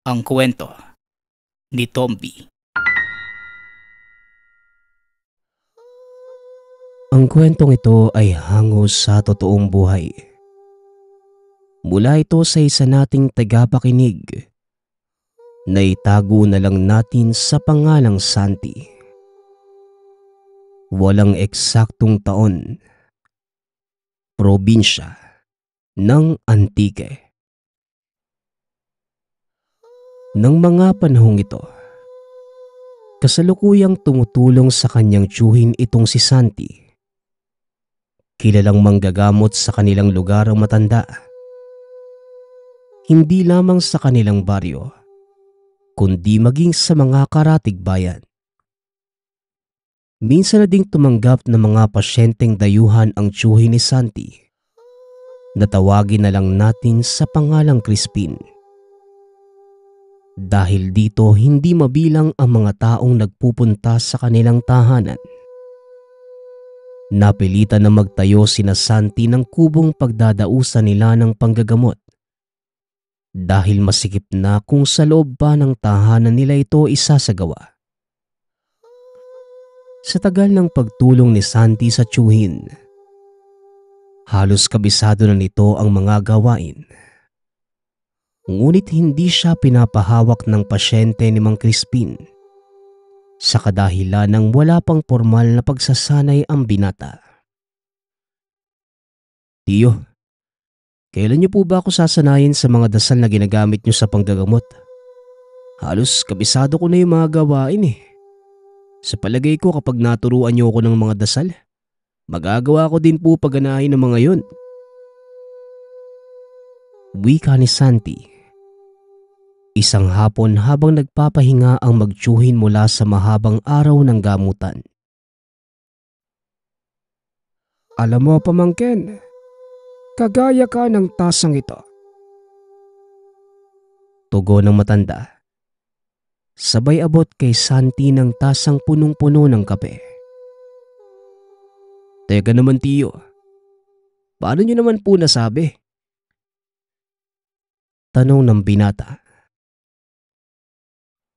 Ang kwento ni Tomby. Ang kwentong ito ay hango sa totoong buhay. Mula ito sa isa nating tagapakinig na itago na lang natin sa pangalang Santi. Walang eksaktong taon, probinsya ng Antique. Nang mga panahong ito, kasalukuyang tumutulong sa kanyang tiyuhin itong si Santi. Kilalang manggagamot sa kanilang lugar ang matanda. Hindi lamang sa kanilang baryo, kundi maging sa mga karatig bayan. Minsan na ding tumanggap ng mga pasyenteng dayuhan ang tiyuhin ni Santi. Natawagin na lang natin sa pangalang Crispin. Dahil dito hindi mabilang ang mga taong nagpupunta sa kanilang tahanan. Napilitan na magtayo sina Santi ng kubong pagdadausan nila ng panggagamot. Dahil masikip na kung sa loob ba ng tahanan nila ito isasagawa. Sa tagal ng pagtulong ni Santi sa tiyuhin, halos kabisado na nito ang mga gawain. Ngunit hindi siya pinapahawak ng pasyente ni Mang Crispin sa kadahilan ng wala pang formal na pagsasanay ang binata. Tiyo, kailan niyo po ba ako sasanayin sa mga dasal na ginagamit niyo sa panggagamot? Halos kabisado ko na yung mga gawain eh. Sa palagay ko kapag naturuan niyo ako ng mga dasal, magagawa ko din po pagganahin ng mga yun. Wika ni Santi. Isang hapon habang nagpapahinga ang magtiyuhin mula sa mahabang araw ng gamutan. Alam mo pamangkin, kagaya ka ng tasang ito. Tugon ng matanda. Sabay abot kay Santi ng tasang punong-puno ng kape. Teka naman tiyo, paano niyo naman po nasabi? Tanong ng binata.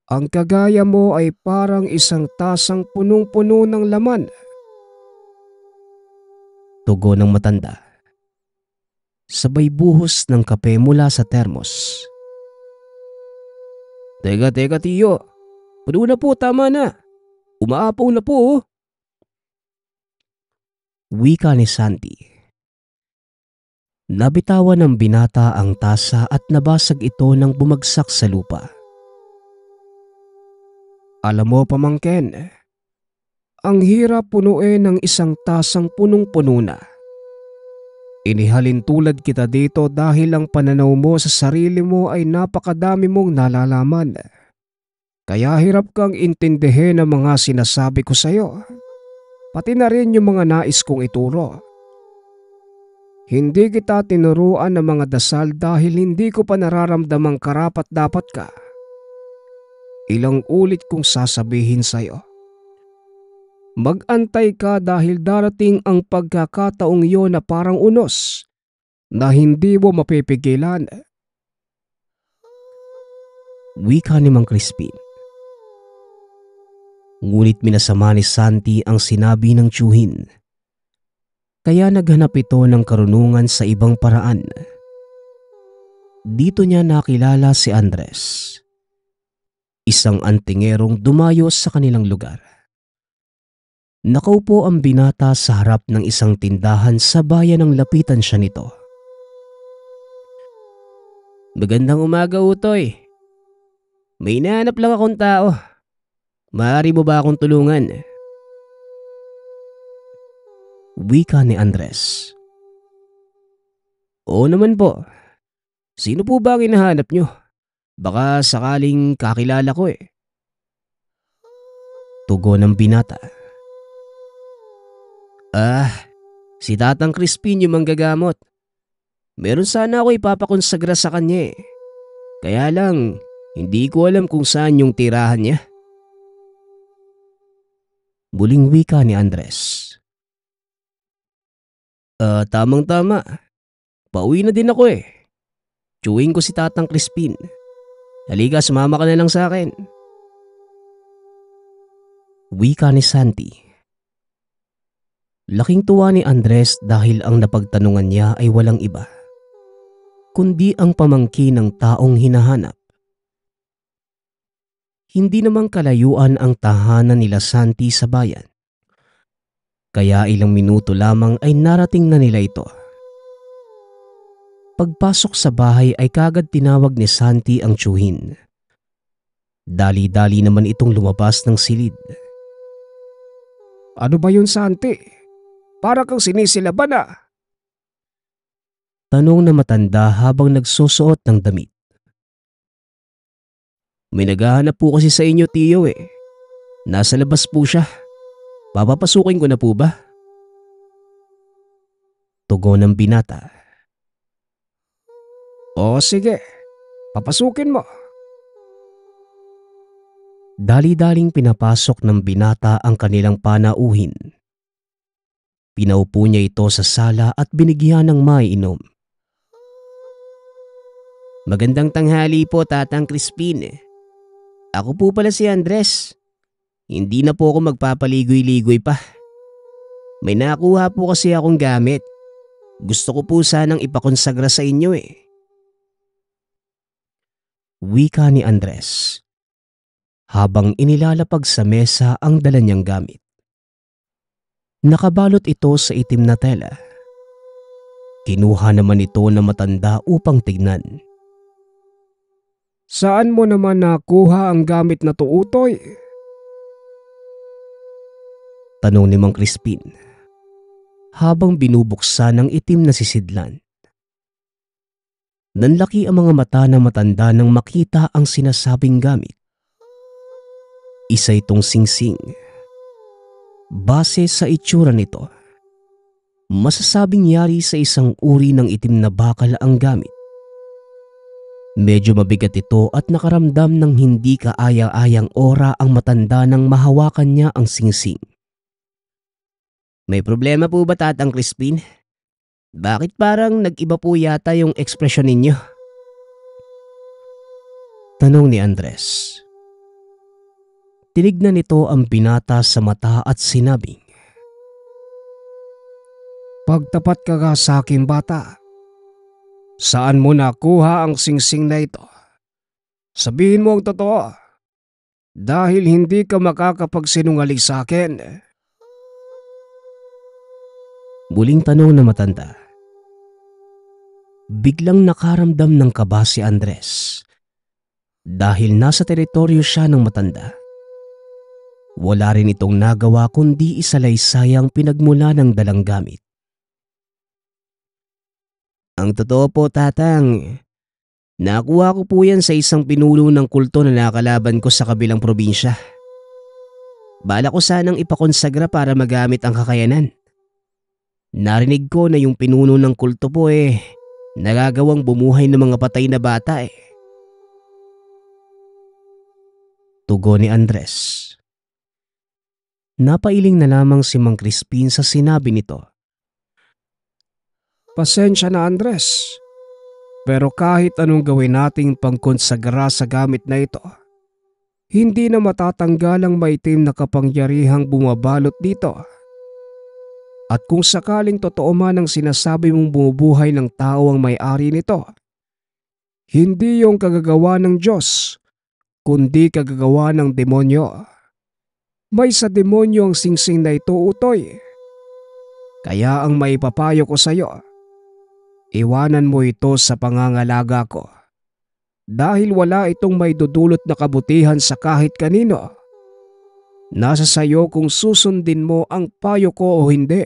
Ang kagaya mo ay parang isang tasang punong-puno ng laman. Tugon ng matanda. Sabay buhos ng kape mula sa termos. Teka tiyo, puno na po, tama na. Umaapaw na po. Wika ni Santi. Nabitawan ng binata ang tasa at nabasag ito nang bumagsak sa lupa. Alam mo pamangkin, ang hirap punuin ng isang tasang punong-puno na. Inihalin tulad kita dito dahil ang pananaw mo sa sarili mo ay napakadami mong nalalaman. Kaya hirap kang intindihin ang mga sinasabi ko sa iyo, pati na rin yung mga nais kong ituro. Hindi kita tinuruan ng mga dasal dahil hindi ko pa nararamdamang karapat-dapat ka. Ilang ulit kong sasabihin sa iyo. Mag-antay ka dahil darating ang pagkakataong iyon na parang unos na hindi mo mapipigilan. Wika ni Mang Crispin. Ngunit minasama ni Santi ang sinabi ng tiyuhin. Kaya naghanap ito ng karunungan sa ibang paraan. Dito niya nakilala si Andres. Isang antingerong dumayo sa kanilang lugar. Nakaupo ang binata sa harap ng isang tindahan sa bayan ng lapitan siya nito. Magandang umaga, Utoy. May hinahanap lang akong tao. Maaari mo ba akong tulungan? Wika ni Andres. Oo naman po. Sino po ba ang hinahanap nyo? Baka sakaling kakilala ko eh. Tugon ng binata. Si Tatang Crispin yung manggagamot. Meron sana ako ipapakonsagra sa kanya eh. Kaya lang, hindi ko alam kung saan yung tirahan niya. Muling wika ni Andres. Tamang-tama. Pauwi na din ako eh. Tiyuhin ko si Tatang Crispin. Halika, sumama ka na lang sa akin. Wika ni Santi. Laking tuwa ni Andres dahil ang napagtanungan niya ay walang iba, kundi ang pamangkin ng taong hinahanap. Hindi namang kalayuan ang tahanan nila Santi sa bayan. Kaya ilang minuto lamang ay narating na nila ito. Pagpasok sa bahay ay kagad tinawag ni Santi ang tiyuhin. Dali-dali naman itong lumabas ng silid. Ano ba yun, Santi? Para kang sinisilaban ah. Tanong na matanda habang nagsusuot ng damit. May naghahanap po kasi sa inyo, tiyo eh. Nasa labas po siya. Papapasukin ko na po ba? Tugon ng binata. O sige, papasukin mo. Dali-daling pinapasok ng binata ang kanilang panauhin. Pinaupo niya ito sa sala at binigyan ng maiinom. Magandang tanghali po, Tatang Crispin. Ako po pala si Andres. Hindi na po ako magpapaligoy-ligoy pa. May nakuha po kasi akong gamit. Gusto ko po sanang ipakonsagra sa inyo eh. Wika ni Andres habang inilalapag sa mesa ang dala niyang gamit. Nakabalot ito sa itim na tela. Kinuha naman ito na matanda upang tignan. Saan mo naman nakuha ang gamit na to, Utoy? Tanong ni Mang Crispin habang binubuksan ng itim na sisidlan. Nanlaki ang mga mata ng matanda nang makita ang sinasabing gamit. Isa itong singsing. Base sa itsura nito, masasabing yari sa isang uri ng itim na bakal ang gamit. Medyo mabigat ito at nakaramdam ng hindi kaaya-ayang ora ang matanda nang mahawakan niya ang singsing. May problema po ba, Tatang Crispin? Bakit parang nag-iba po yata yung ekspresyon ninyo? Tanong ni Andres. Tinignan nito ang binata sa mata at sinabing, Pagtapat ka nga sa akin, bata. Saan mo nakuha ang singsing na ito? Sabihin mo ang totoo. Dahil hindi ka makakapagsinungaling sa akin. Muling tanong na matanda. Biglang nakaramdam ng kaba si Andres dahil nasa teritoryo siya ng matanda. Wala rin itong nagawa kundi isalaysayang pinagmula ng dalang gamit. Ang totoo po, Tatang, nakuha ko po yan sa isang pinuno ng kulto na nakalaban ko sa kabilang probinsya. Bala ko sanang ipakonsagra para magamit ang kakayanan. Narinig ko na yung pinuno ng kulto po nagagawang bumuhay ng mga patay na bata eh. Tugon ni Andres. Napailing na lamang si Mang Crispin sa sinabi nito. Pasensya na, Andres. Pero kahit anong gawin nating pangkonsagra sa gamit na ito, hindi na matatanggal ang maitim na kapangyarihang bumabalot dito. At kung sakaling totoo man ang sinasabi mong bumubuhay ng tao ang may-ari nito, hindi yung kagagawa ng Diyos, kundi kagagawa ng demonyo. May sa demonyo ang singsing na ito, Utoy. Kaya ang maipapayo ko sa iyo, iwanan mo ito sa pangangalaga ko. Dahil wala itong may dudulot na kabutihan sa kahit kanino. Nasa sayo kung susundin mo ang payo ko o hindi.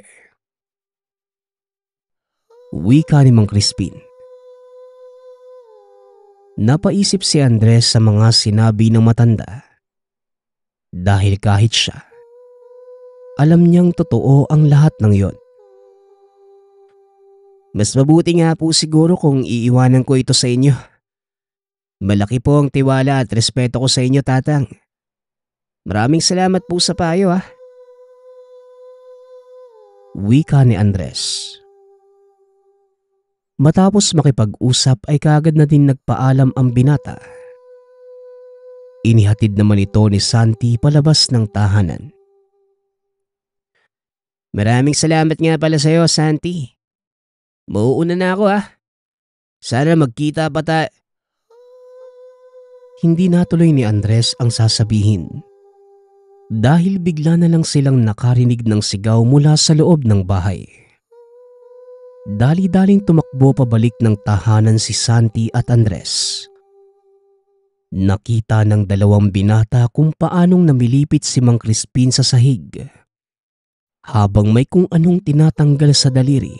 Wika ni Mang Crispin. Napaisip si Andres sa mga sinabi ng matanda. Dahil kahit siya, alam niyang totoo ang lahat ng yon. Mas mabuti nga po siguro kung iiwanan ko ito sa inyo. Malaki po ang tiwala at respeto ko sa inyo, Tatang. Maraming salamat po sa payo ha. Wika ni Andres. Matapos makipag-usap ay kaagad na din nagpaalam ang binata Inihatid naman ito ni Santi palabas ng tahanan. Maraming salamat nga pala sa iyo, Santi. Mauuna na ako Sana magkita pa tayo. Hindi natuloy ni Andres ang sasabihin dahil bigla na lang silang nakarinig ng sigaw mula sa loob ng bahay. Dali-daling tumakbo pabalik ng tahanan si Santi at Andres. Nakita ng dalawang binata kung paanong namilipit si Mang Crispin sa sahig habang may kung anong tinatanggal sa daliri.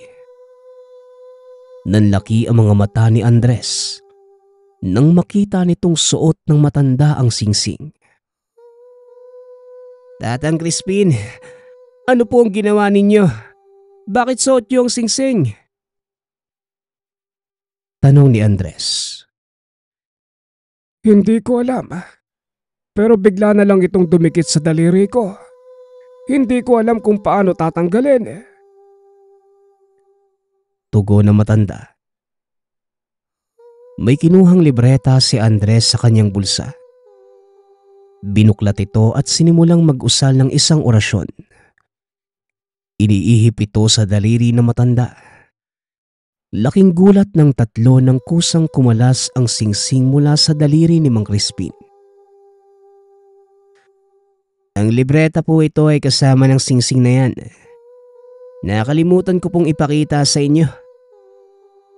Nanlaki ang mga mata ni Andres nang makita nitong suot ng matanda ang singsing. Tatang Crispin, ano po ang ginawa ninyo? Bakit suot niyo ang singsing? Tanong ni Andres. Hindi ko alam, pero bigla na lang itong dumikit sa daliri ko. Hindi ko alam kung paano tatanggalin. Tugon ng matanda. May kinuhang libreta si Andres sa kanyang bulsa. Binuklat ito at sinimulang mag-usal ng isang orasyon. Iniihip ito sa daliri ng matanda. Laking gulat ng tatlo nang kusang kumalas ang singsing mula sa daliri ni Mang Crispin. Ang libreta po ito ay kasama ng singsing na yan. Nakalimutan ko pong ipakita sa inyo.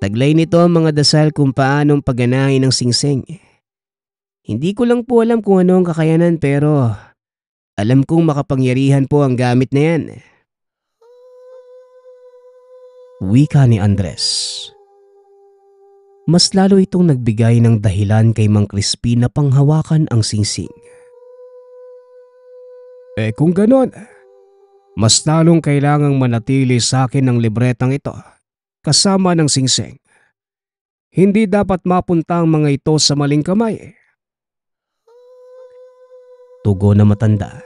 Taglay nito ang mga dasal kung paanong pagganahin ng singsing. Hindi ko lang po alam kung ano ang kakayanan pero alam kong makapangyarihan po ang gamit na yan. Wika ni Andres. Mas lalo itong nagbigay ng dahilan kay Mang Crispin na panghawakan ang singsing. Kung ganon, mas lalong kailangang manatili sa akin ang libretang ito kasama ng singsing. Hindi dapat mapunta ang mga ito sa maling kamay. Tugon na matanda.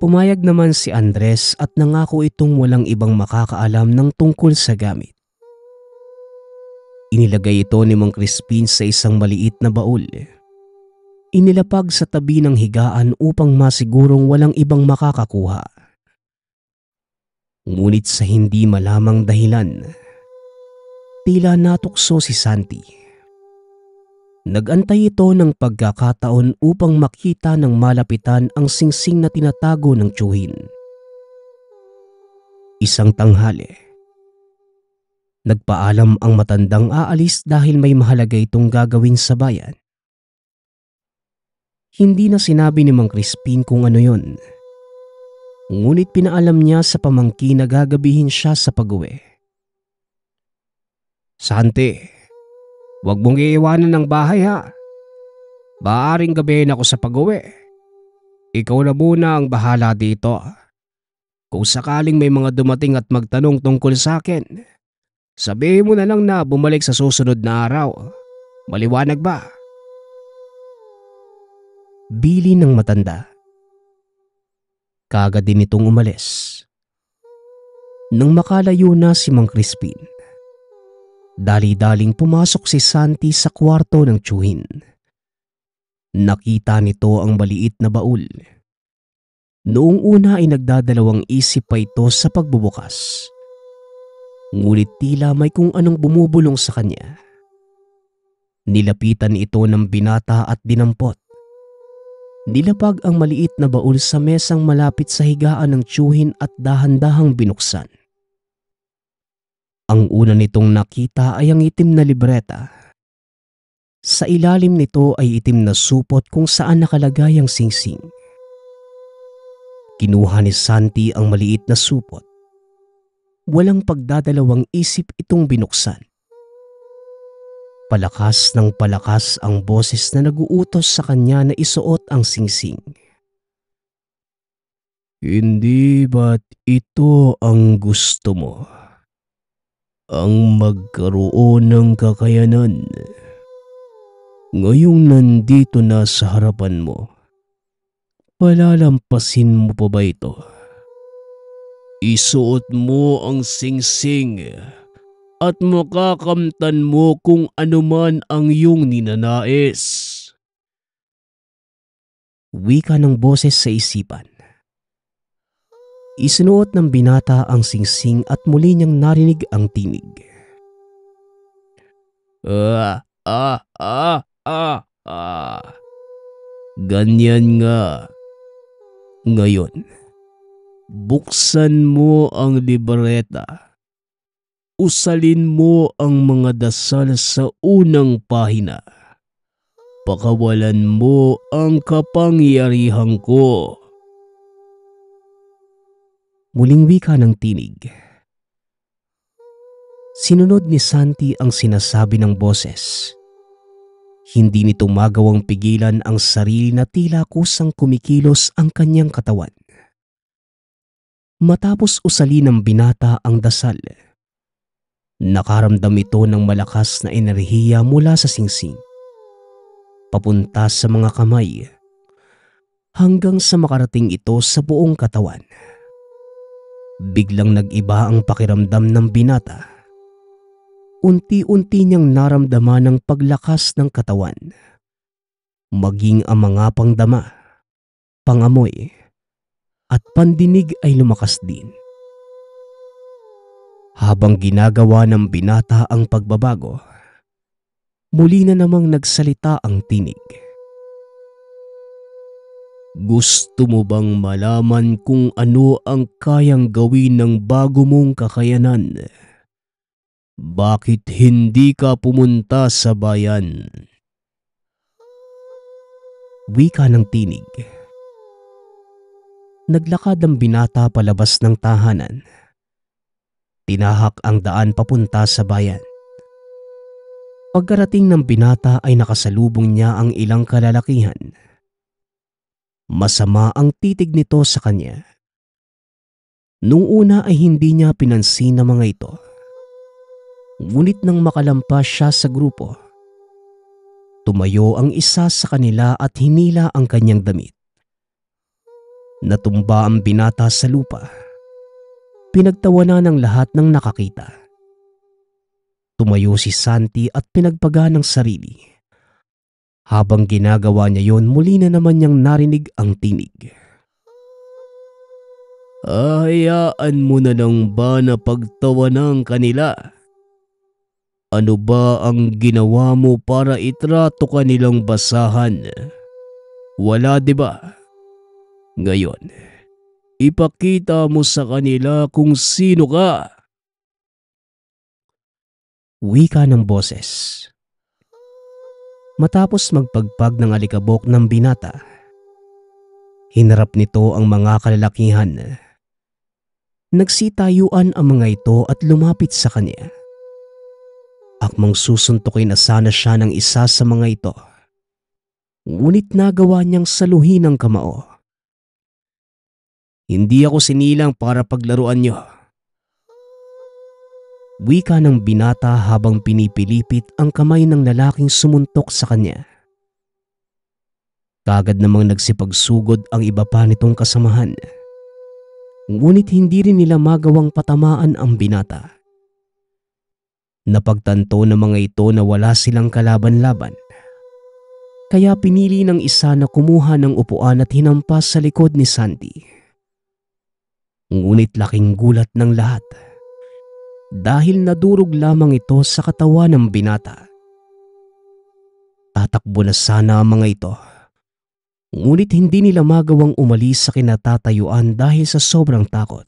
Pumayag naman si Andres at nangako itong walang ibang makakaalam ng tungkol sa gamit. Inilagay ito ni Mang Crispin sa isang maliit na baul. Inilapag sa tabi ng higaan upang masigurong walang ibang makakakuha. Ngunit sa hindi malamang dahilan, tila natukso si Santi. Nag-antay ito ng pagkakataon upang makita ng malapitan ang singsing na tinatago ng tiyuhin. Isang tanghali. Nagpaalam ang matandang aalis dahil may mahalaga itong gagawin sa bayan. Hindi na sinabi ni Mang Crispin kung ano yon. Ngunit pinaalam niya sa pamangkin na gagabihin siya sa pag-uwi. Santi, huwag mong iiwanan ng bahay Maaring gabihin ako sa pag-uwi. Ikaw na muna ang bahala dito. Kung sakaling may mga dumating at magtanong tungkol sa akin, sabihin mo na lang na bumalik sa susunod na araw. Maliwanag ba? Bili ng matanda. Kaagad din itong umalis. Nang makalayo na si Mang Crispin, dali-daling pumasok si Santi sa kwarto ng tiyuhin. Nakita nito ang maliit na baul. Noong una ay nagdadalawang isip pa ito sa pagbubukas. Ngunit tila may kung anong bumubulong sa kanya. Nilapitan ito ng binata at dinampot. Nilapag ang maliit na baul sa mesang malapit sa higaan ng tiyuhin at dahan-dahang binuksan. Ang una nitong nakita ay ang itim na libreta. Sa ilalim nito ay itim na supot kung saan nakalagay ang singsing. Kinuha ni Santi ang maliit na supot. Walang pagdadalawang isip itong binuksan. Palakas ng palakas ang boses na naguutos sa kanya na isuot ang singsing. Hindi ba't ito ang gusto mo? Ang magkaroon ng kakayanan. Ngayong nandito na sa harapan mo, palalampasin mo pa ba ito? Isuot mo ang singsing at makakamtan mo kung anuman ang iyong ninanais. Wika ng boses sa isipan. Isinuot ng binata ang singsing at muli niyang narinig ang tinig. Ah, ah, ah, ah, ah. Ganyan nga. Ngayon, buksan mo ang libreta. Usalin mo ang mga dasal sa unang pahina. Pakawalan mo ang kapangyarihan ko. Muling wika ng tinig. Sinunod ni Santi ang sinasabi ng boses. Hindi nito magawang pigilan ang sarili na tila kusang kumikilos ang kanyang katawan. Matapos usalin ng binata ang dasal, nakaramdam ito ng malakas na enerhiya mula sa singsing, papunta sa mga kamay, hanggang sa makarating ito sa buong katawan. Biglang nag-iba ang pakiramdam ng binata. Unti-unti niyang naramdaman ang paglakas ng katawan. Maging ang mga pangdama, pangamoy, at pandinig ay lumakas din. Habang ginagawa ng binata ang pagbabago, muli na namang nagsalita ang tinig. Gusto mo bang malaman kung ano ang kayang gawin ng bago mong kakayanan? Bakit hindi ka pumunta sa bayan? Wika ng tinig. Naglakad ang binata palabas ng tahanan. Tinahak ang daan papunta sa bayan. Pagkarating ng binata ay nakasalubong niya ang ilang kalalakihan. Masama ang titig nito sa kanya. Nung una ay hindi niya pinansin ang mga ito. Ngunit nang makalampas siya sa grupo, tumayo ang isa sa kanila at hinila ang kanyang damit. Natumba ang binata sa lupa. Pinagtawanan ng lahat ng nakakita. Tumayo si Santi at pinagpaga ng sarili. Habang ginagawa niya yon, muli na naman niyang narinig ang tinig. Hayaan mo na lang ba na pagtawanan kanila? Ano ba ang ginawa mo para itrato kanilang basahan? Wala, di ba? Ngayon, ipakita mo sa kanila kung sino ka. Wika ng boses. Matapos magpagpag ng alikabok ng binata, hinarap nito ang mga kalalakihan. Nagsitayuan ang mga ito at lumapit sa kanya. Akmang susuntukin na sana siya ng isa sa mga ito. Ngunit nagawa niyang saluhin ang kamao. Hindi ako sinilang para paglaruan niyo. Wika ng binata habang pinipilipit ang kamay ng lalaking sumuntok sa kanya. Kagad namang nagsipagsugod ang iba pa nitong kasamahan. Ngunit hindi rin nila magawang patamaan ang binata. Napagtanto ng mga ito na wala silang kalaban-laban. Kaya pinili ng isa na kumuha ng upuan at hinampas sa likod ni Santi. Ngunit laking gulat ng lahat. Dahil nadurog lamang ito sa katawan ng binata. Tatakbo na sana ang mga ito. Ngunit hindi nila magawang umalis sa kinatatayuan dahil sa sobrang takot.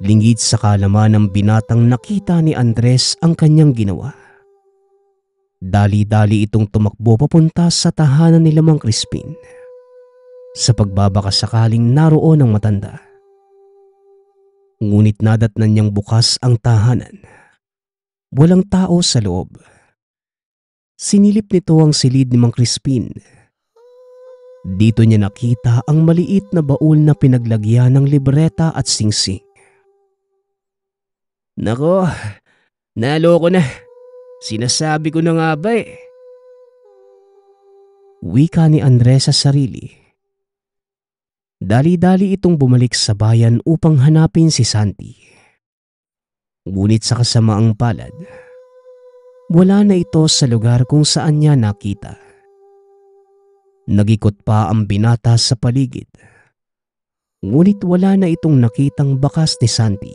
Lingid sa kaalaman ng binatang nakita ni Andres ang kanyang ginawa. Dali-dali itong tumakbo papunta sa tahanan ni Mang Crispin. Sa pagbabakasakaling naroon ang matanda. Ngunit nadatnan niyang bukas ang tahanan. Walang tao sa loob. Sinilip nito ang silid ni Mang Crispin. Dito niya nakita ang maliit na baul na pinaglagyan ng libreta at singsing. Nako, naloko na. Sinasabi ko na nga ba eh. Wika ni Andres sa sarili. Dali-dali itong bumalik sa bayan upang hanapin si Santi. Ngunit sa kasamaang palad, wala na ito sa lugar kung saan niya nakita. Nagikot pa ang binata sa paligid. Ngunit wala na itong nakitang bakas ni Santi.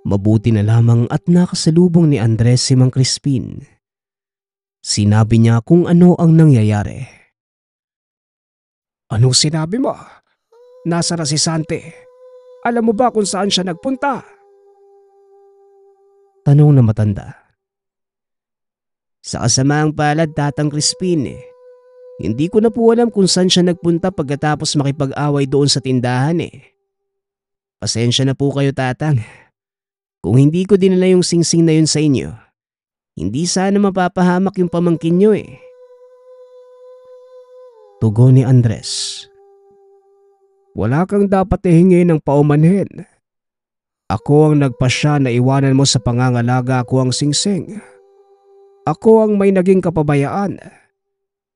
Mabuti na lamang at nakasalubong ni Andres si Mang Crispin. Sinabi niya kung ano ang nangyayari. Anong sinabi mo? Nasa na si Santi? Alam mo ba kung saan siya nagpunta? Tanong na matanda. Sa kasamaang palad, Tatang Crispin. Hindi ko na po alam kung saan siya nagpunta pagkatapos makipag-away doon sa tindahan . Pasensya na po kayo, Tatang. Kung hindi ko dinala yung singsing na yun sa inyo, hindi sana mapapahamak yung pamangkin nyo . Tugon ni Andres. Wala kang dapat ihingi ng paumanhin. Ako ang nagpasya na iwanan mo sa pangangalaga ko ang singsing. Ako ang may naging kapabayaan.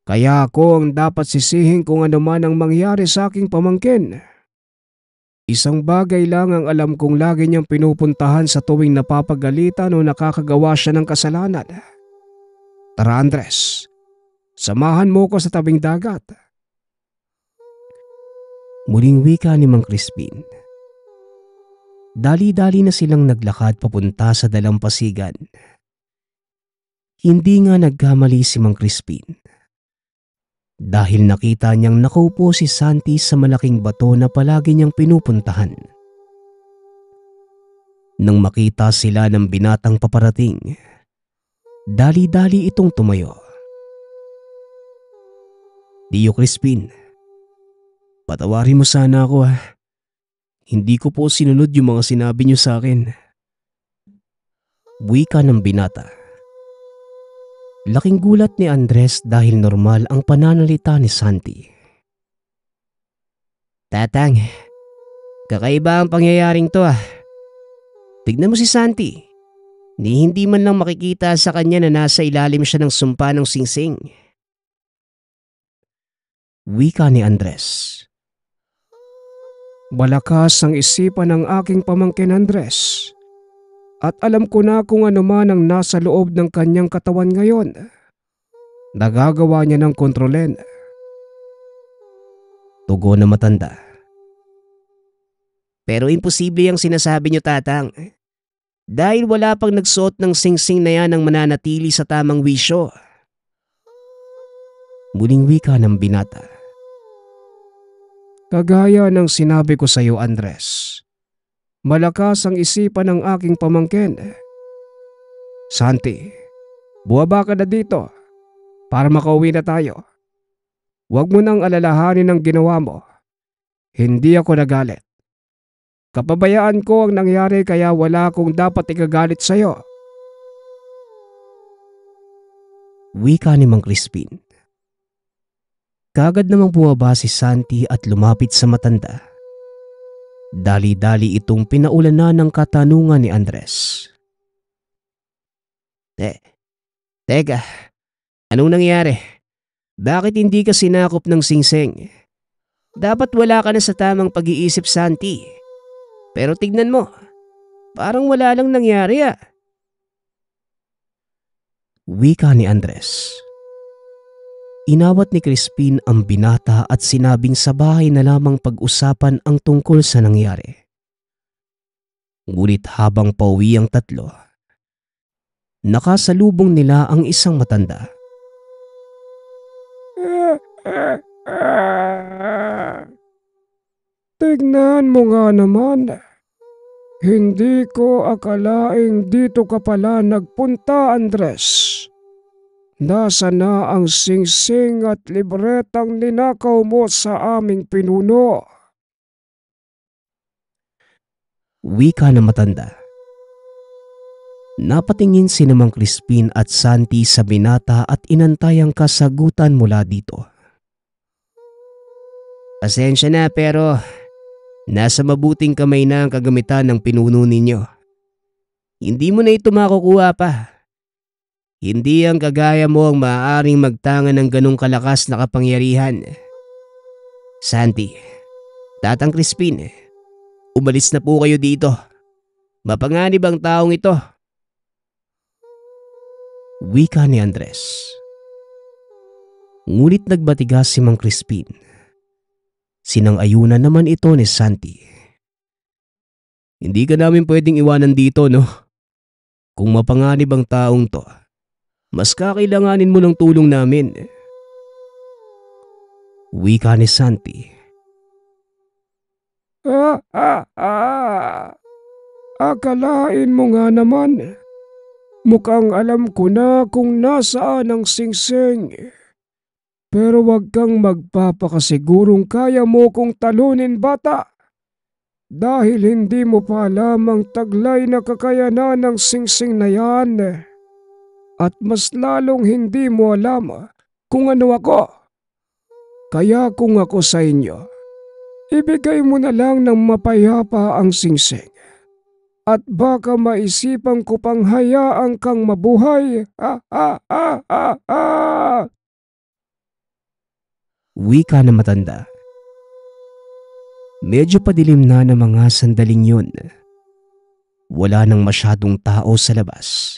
Kaya ako ang dapat sisihin kung ano man ang mangyari sa aking pamangkin. Isang bagay lang ang alam kong lagi niyang pinupuntahan sa tuwing napapagalitan o nakakagawa siya ng kasalanan. Tara Andres, samahan mo ko sa tabing dagat. Muling wika ni Mang Crispin. Dali-dali na silang naglakad papunta sa dalampasigan. Hindi nga nagkamali si Mang Crispin. Dahil nakita niyang nakaupo si Santi sa malaking bato na palagi niyang pinupuntahan. Nang makita sila ng binatang paparating, dali-dali itong tumayo. Tio Crispin, patawarin mo sana ako . Hindi ko po sinunod yung mga sinabi niyo sa akin. Wika ng binata. Laking gulat ni Andres dahil normal ang pananalita ni Santi. Tatang, kakaiba ang pangyayaring to . Tignan mo si Santi. Hindi man lang makikita sa kanya na nasa ilalim siya ng sumpa ng singsing. Wika ni Andres. Malakas ang isipan ng aking pamangkin Andres. At alam ko na kung ano man ang nasa loob ng kanyang katawan ngayon. Nagagawa niya ng kontrolen. Tugon na matanda. Pero imposible ang sinasabi niyo, Tatang. Dahil wala pang nagsuot ng singsing na yan ang mananatili sa tamang wisyo. Muling wika ng binata. Kagaya ng sinabi ko sa iyo, Andres. Malakas ang isipan ng aking pamangkin. Santi, buwaba ka na dito para makauwi na tayo. Huwag mo nang alalahanin ang ginawa mo. Hindi ako nagalit. Kapabayaan ko ang nangyari kaya wala akong dapat ikagalit sa iyo. Wika ni Mang Crispin. Kagad namang bumaba si Santi at lumapit sa matanda. Dali-dali itong pinaulanan ng katanungan ni Andres. Teka, anong nangyari? Bakit hindi ka sinakop ng singsing? Dapat wala ka na sa tamang pag-iisip, Santi. Pero tignan mo, parang wala lang nangyari . Wika ni Andres. Inawat ni Crispin ang binata at sinabing sa bahay na lamang pag-usapan ang tungkol sa nangyari. Ngunit habang pauwi ang tatlo, nakasalubong nila ang isang matanda. Tignan mo nga naman. Hindi ko akalaing dito ka pala nagpunta, Andres. Nasa na ang singsing at libretang ninakaw mo sa aming pinuno? Wika na matanda. Napatingin si Mang Crispin at Santi sa binata at inantay ang kasagutan mula dito. Pasensya na pero nasa mabuting kamay na ang kagamitan ng pinuno ninyo. Hindi mo na ito makukuha pa. Hindi ang kagaya mo ang maaaring magtangan ng ganong kalakas na kapangyarihan. Santi, Tatang Crispin, umalis na po kayo dito. Mapanganib ang taong ito. Wika ni Andres. Ngunit nagbatigas si Mang Crispin. Sinang-ayunan naman ito ni Santi. Hindi ka namin pwedeng iwanan dito, no? Kung mapanganib ang taong to, mas kakailanganin mo ng tulong namin. Wika ni Santi. Akalain mo nga naman. Mukhang alam ko na kung nasaan ang singsing. Pero wag kang magpapakasigurong kaya mo kong talunin, bata. Dahil hindi mo pa alam ang taglay na kakayanan ng singsing na yan. At mas lalong hindi mo alam kung ano ako. Kaya kung ako sa inyo, ibigay mo na lang ng mapayapa ang singsing. At baka maisipan ko pang hayaang kang mabuhay. Wika na matanda. Medyo padilim na ng mga sandaling yun. Wala nang masyadong tao sa labas.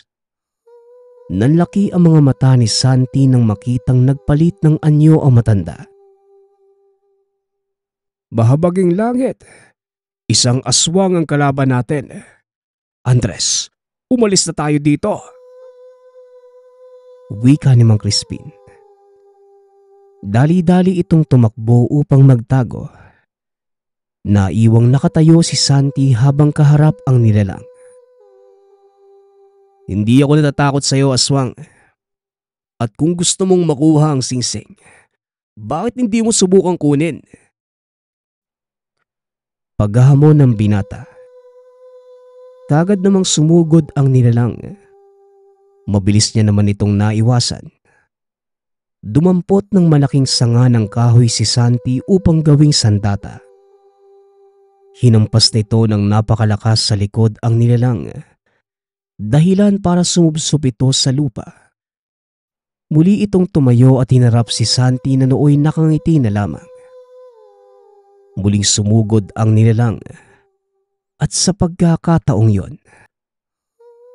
Nanlaki ang mga mata ni Santi nang makitang nagpalit ng anyo ang matanda. Bahabaging langit, isang aswang ang kalaban natin. Andres, umalis na tayo dito. Wika ni Mang Crispin. Dali-dali itong tumakbo upang magtago. Naiwang nakatayo si Santi habang kaharap ang nilalang. Hindi ako natatakot sa iyo, aswang. At kung gusto mong makuha ang singsing, bakit hindi mo subukang kunin? Paghahamon ng binata. Kagad namang sumugod ang nilalang. Mabilis niya naman itong naiwasan. Dumampot ng malaking sanga ng kahoy si Santi upang gawing sandata. Hinampas nito ng napakalakas sa likod ang nilalang. Dahilan para sumubsob ito sa lupa. Muli itong tumayo at hinarap si Santi na nooy nakangiti na lamang. Muling sumugod ang nilalang. At sa pagkakataong yon,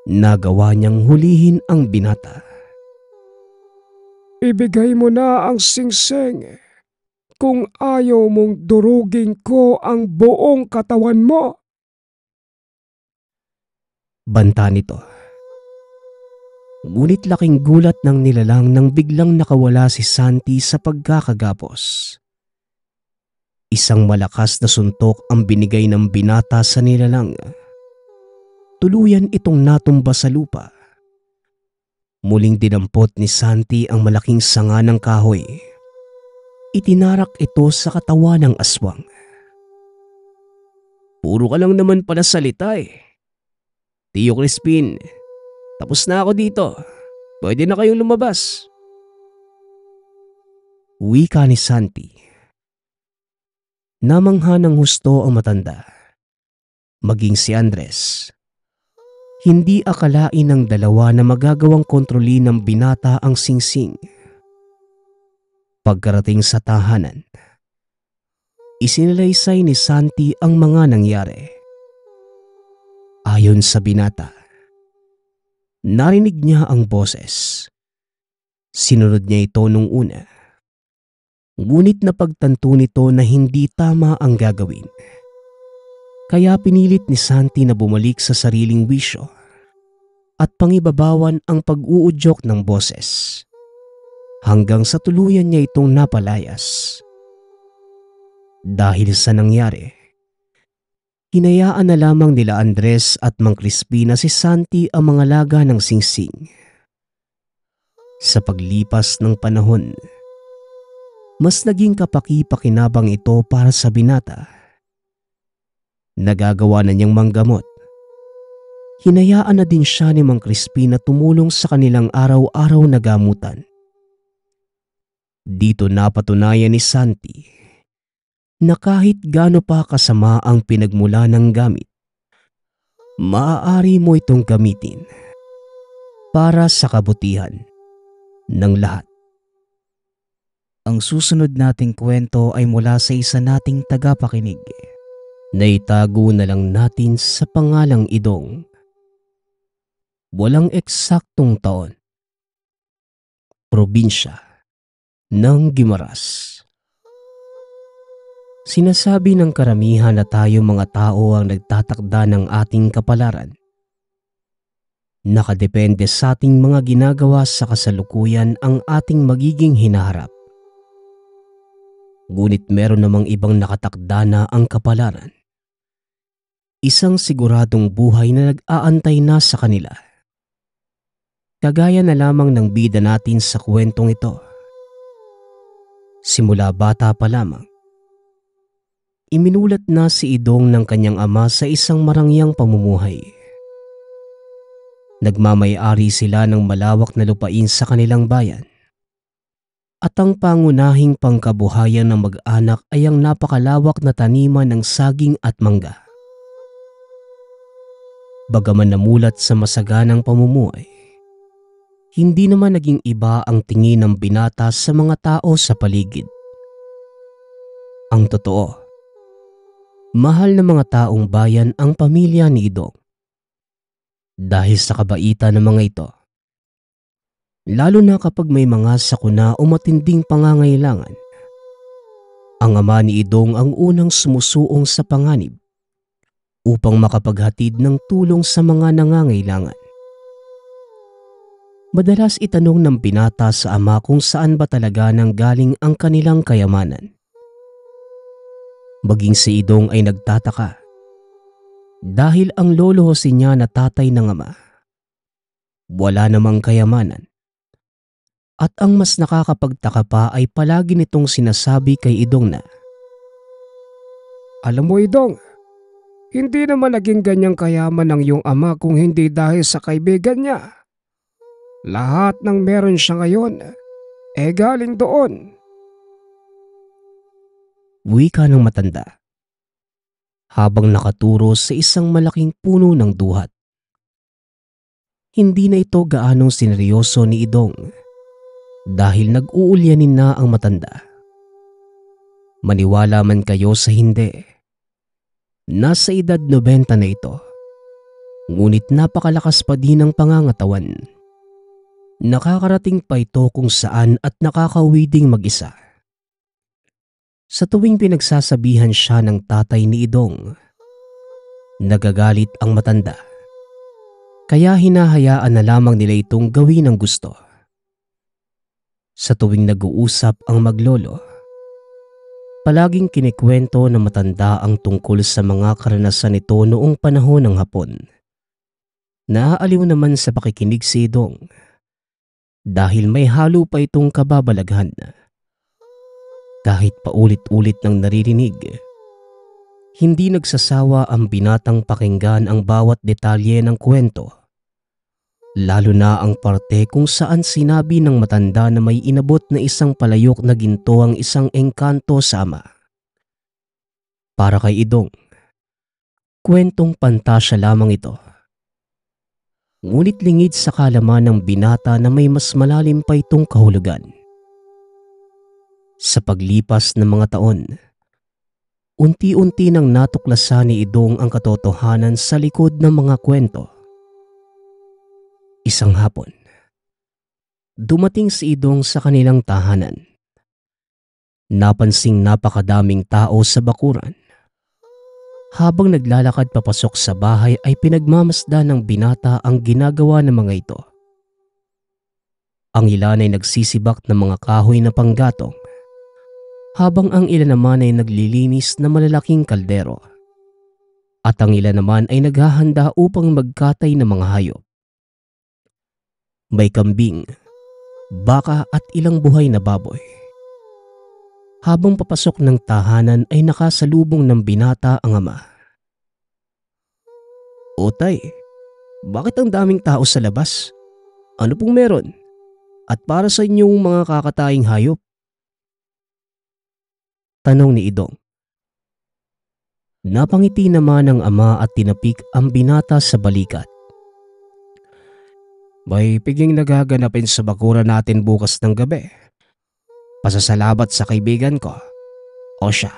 nagawa niyang hulihin ang binata. Ibigay mo na ang singsing kung ayaw mong durugin ko ang buong katawan mo. Banta nito. Ngunit laking gulat ng nilalang nang biglang nakawala si Santi sa pagkakagapos. Isang malakas na suntok ang binigay ng binata sa nilalang. Tuluyan itong natumba sa lupa. Muling dinampot ni Santi ang malaking sanga ng kahoy. Itinarak ito sa katawan ng aswang. Puro ka lang naman pala salita eh. Tio Crispin, tapos na ako dito. Pwede na kayong lumabas. Wika ni Santi. Namangha ng husto ang matanda. Maging si Andres. Hindi akalain ng dalawa na magagawang kontrolin ng binata ang singsing. Pagkarating sa tahanan, isinalaysay ni Santi ang mga nangyari. Ayon sa binata, narinig niya ang boses. Sinunod niya ito nung una. Ngunit napagtanto nito na hindi tama ang gagawin. Kaya pinilit ni Santi na bumalik sa sariling wisyo at pangibabawan ang pag-uudyok ng boses hanggang sa tuluyan niya itong napalayas. Dahil sa nangyari, hinayaan na lamang nila Andres at Mang Crispin na si Santi ang mga laga ng singsing. Sa paglipas ng panahon, mas naging kapaki-pakinabang ito para sa binata. Nagagawa na niyang manggamot. Hinayaan na din siya ni Mang Crispin na tumulong sa kanilang araw-araw na gamutan. Dito napatunayan ni Santi na kahit gaano pa kasama ang pinagmula ng gamit, maaari mo itong gamitin para sa kabutihan ng lahat. Ang susunod nating kwento ay mula sa isa nating tagapakinig. Naitago na lang natin sa pangalang Idong. Walang eksaktong taon, probinsya ng Gimaras. Sinasabi ng karamihan na tayo mga tao ang nagtatakda ng ating kapalaran. Nakadepende sa ating mga ginagawa sa kasalukuyan ang ating magiging hinaharap. Ngunit meron namang ibang nakatakda na ang kapalaran. Isang siguradong buhay na nag-aantay na sa kanila. Kagaya na lamang ng bida natin sa kwentong ito. Simula bata pa lamang, iminulat na si Idong ng kanyang ama sa isang marangyang pamumuhay. Nagmamay-ari sila ng malawak na lupain sa kanilang bayan. At ang pangunahing pangkabuhayan ng mag-anak ay ang napakalawak na taniman ng saging at mangga. Bagaman namulat sa masaganang pamumuhay, hindi naman naging iba ang tingin ng binata sa mga tao sa paligid. Ang totoo, mahal na mga taong bayan ang pamilya ni Idong. Dahil sa kabaitan ng mga ito, lalo na kapag may mga sakuna o matinding pangangailangan, ang ama ni Idong ang unang sumusuong sa panganib upang makapaghatid ng tulong sa mga nangangailangan. Madalas itanong ng binata sa ama kung saan ba talaga nanggaling ang kanilang kayamanan. Maging si Idong ay nagtataka dahil ang lolo Jose niya na tatay ng ama, wala namang kayamanan. At ang mas nakakapagtaka pa ay palagi nitong sinasabi kay Idong na, "Alam mo Idong, hindi naman naging ganyang kayaman ng iyong ama kung hindi dahil sa kaibigan niya. Lahat ng meron siya ngayon, galing doon." Wika ng matanda, habang nakaturo sa isang malaking puno ng duhat. Hindi na ito gaanong sineryoso ni Idong dahil nag-uulyanin na ang matanda. Maniwala man kayo sa hindi, nasa edad 90 na ito, ngunit napakalakas pa din ng pangangatawan. Nakakarating pa ito kung saan at nakakauwi ding mag-isa. Sa tuwing pinagsasabihan siya ng tatay ni Idong, nagagalit ang matanda. Kaya hinahayaan na lamang nila itong gawin ang gusto. Sa tuwing nag-uusap ang maglolo, palaging kinikwento ng matanda ang tungkol sa mga karanasan nito noong panahon ng Hapon. Naaaliw naman sa pakikinig si Idong dahil may halo pa itong kababalaghan. Kahit paulit-ulit ng naririnig, hindi nagsasawa ang binatang pakinggan ang bawat detalye ng kwento, lalo na ang parte kung saan sinabi ng matanda na may inabot na isang palayok na ginto ang isang engkanto sa ama. Para kay Idong, kwentong pantasya lamang ito. Ngunit lingid sa kalaman ng binata na may mas malalim pa itong kahulugan. Sa paglipas ng mga taon, unti-unti nang natuklasan ni Idong ang katotohanan sa likod ng mga kwento. Isang hapon, dumating si Idong sa kanilang tahanan. Napansing napakadaming tao sa bakuran. Habang naglalakad papasok sa bahay ay pinagmamasdan ng binata ang ginagawa ng mga ito. Ang ilan ay nagsisibak ng mga kahoy na panggatong, habang ang ilan naman ay naglilinis na malalaking kaldero. At ang ilan naman ay naghahanda upang magkatay ng mga hayop. May kambing, baka at ilang buhay na baboy. Habang papasok ng tahanan ay nakasalubong ng binata ang ama. "O tay, bakit ang daming tao sa labas? Ano pong meron? At para sa inyong mga kakataying hayop?" Tanong ni Idong. Napangiti naman ng ama at tinapik ang binata sa balikat. "May piging nagaganapin sa bakuran natin bukas ng gabi. Pasasalamat sa kaibigan ko. O siya,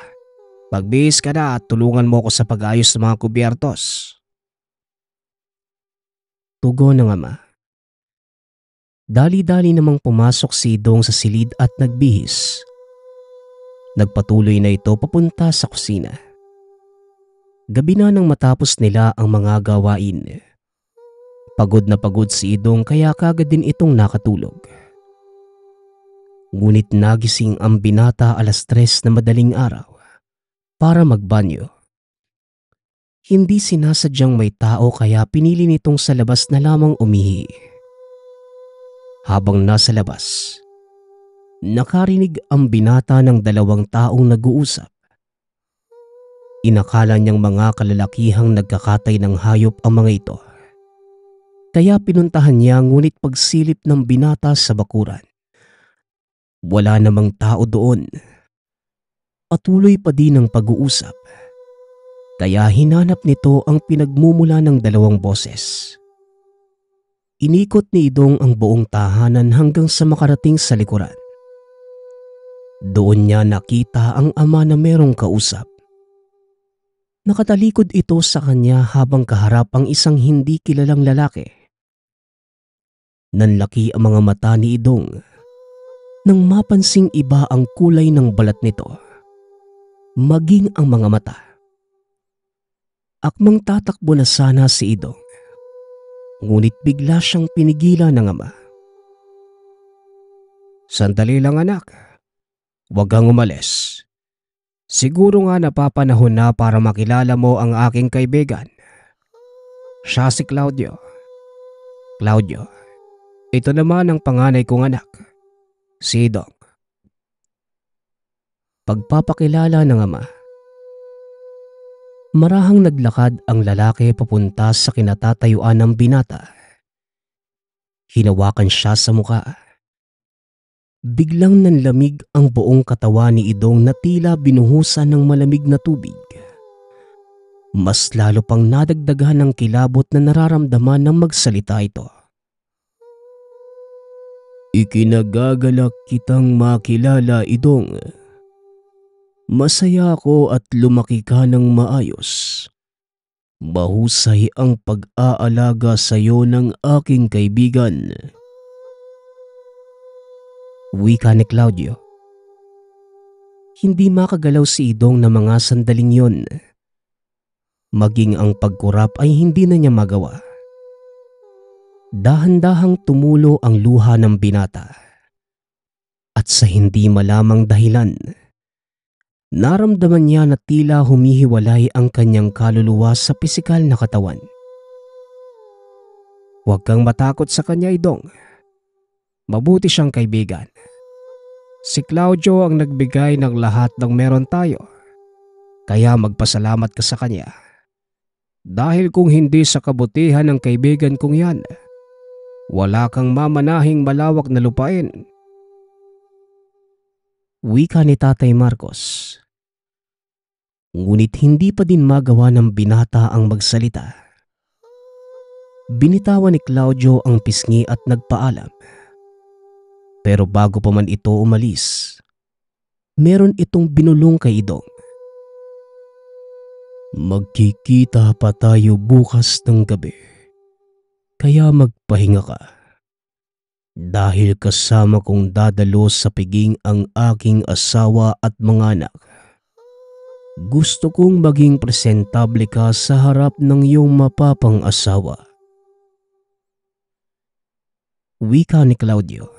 magbihis ka na at tulungan mo ako sa pag-ayos ng mga kubyertos." Tugon ng ama. Dali-dali namang pumasok si Idong sa silid at nagbihis. Nagpatuloy na ito papunta sa kusina. Gabi na nang matapos nila ang mga gawain. Pagod na pagod si Idong kaya kagad din itong nakatulog. Ngunit nagising ang binata 3:00 na madaling araw para magbanyo. Hindi sinasadyang may tao kaya pinili nitong sa labas na lamang umihi. Habang nasa labas, nakarinig ang binata ng 2 taong nag-uusap. Inakala niyang mga kalalakihang nagkakatay ng hayop ang mga ito. Kaya pinuntahan niya ngunit pagsilip ng binata sa bakuran, wala namang tao doon. Patuloy pa din ang pag-uusap. Kaya hinanap nito ang pinagmumula ng 2 boses. Inikot ni Idong ang buong tahanan hanggang sa makarating sa likuran. Doon niya nakita ang ama na merong kausap. Nakatalikod ito sa kanya habang kaharap ang isang hindi kilalang lalaki. Nanlaki ang mga mata ni Idong nang mapansing iba ang kulay ng balat nito, maging ang mga mata. Akmang tatakbo na sana si Idong, ngunit bigla siyang pinigilan ng ama. Sandali lang anak, huwag kang umalis. Siguro nga napapanahon na para makilala mo ang aking kaibigan. Siya si Claudio. Claudio, ito naman ang panganay kong anak, si Idong. Pagpapakilala ng ama. Marahang naglakad ang lalaki papunta sa kinatatayuan ng binata. Hinawakan siya sa muka. Biglang nanlamig ang buong katawan ni Idong na tila binuhusan ng malamig na tubig. Mas lalo pang nadagdagan ng kilabot na nararamdaman ng magsalita ito. Ikinagagalak kitang makilala, Idong. Masaya ako at lumaki ka ng maayos. Mahusay ang pag-aalaga sa iyo ng aking kaibigan. Wika ni Claudio. Hindi makagalaw si Idong na mga sandaling yon. Maging ang pagkurap ay hindi na niya magawa. Dahan-dahang tumulo ang luha ng binata. At sa hindi malamang dahilan, naramdaman niya na tila humihiwalay ang kanyang kaluluwa sa pisikal na katawan. Huwag kang matakot sa kanya, Idong. Mabuti siyang kaibigan. Si Claudio ang nagbigay ng lahat ng meron tayo. Kaya magpasalamat ka sa kanya. Dahil kung hindi sa kabutihan ng kaibigan kong yan, wala kang mamanahing malawak na lupain. Wika ni Tatay Marcos. Ngunit hindi pa din magawa ng binata ang magsalita. Binitawan ni Claudio ang pisngi at nagpaalam. Pero bago pa man ito umalis, meron itong binulong kay Idong. Magkikita pa tayo bukas ng gabi, kaya magpahinga ka. Dahil kasama kong dadalo sa piging ang aking asawa at mga anak. Gusto kong maging presentable ka sa harap ng iyong mapapang asawa. Wika ni Claudio.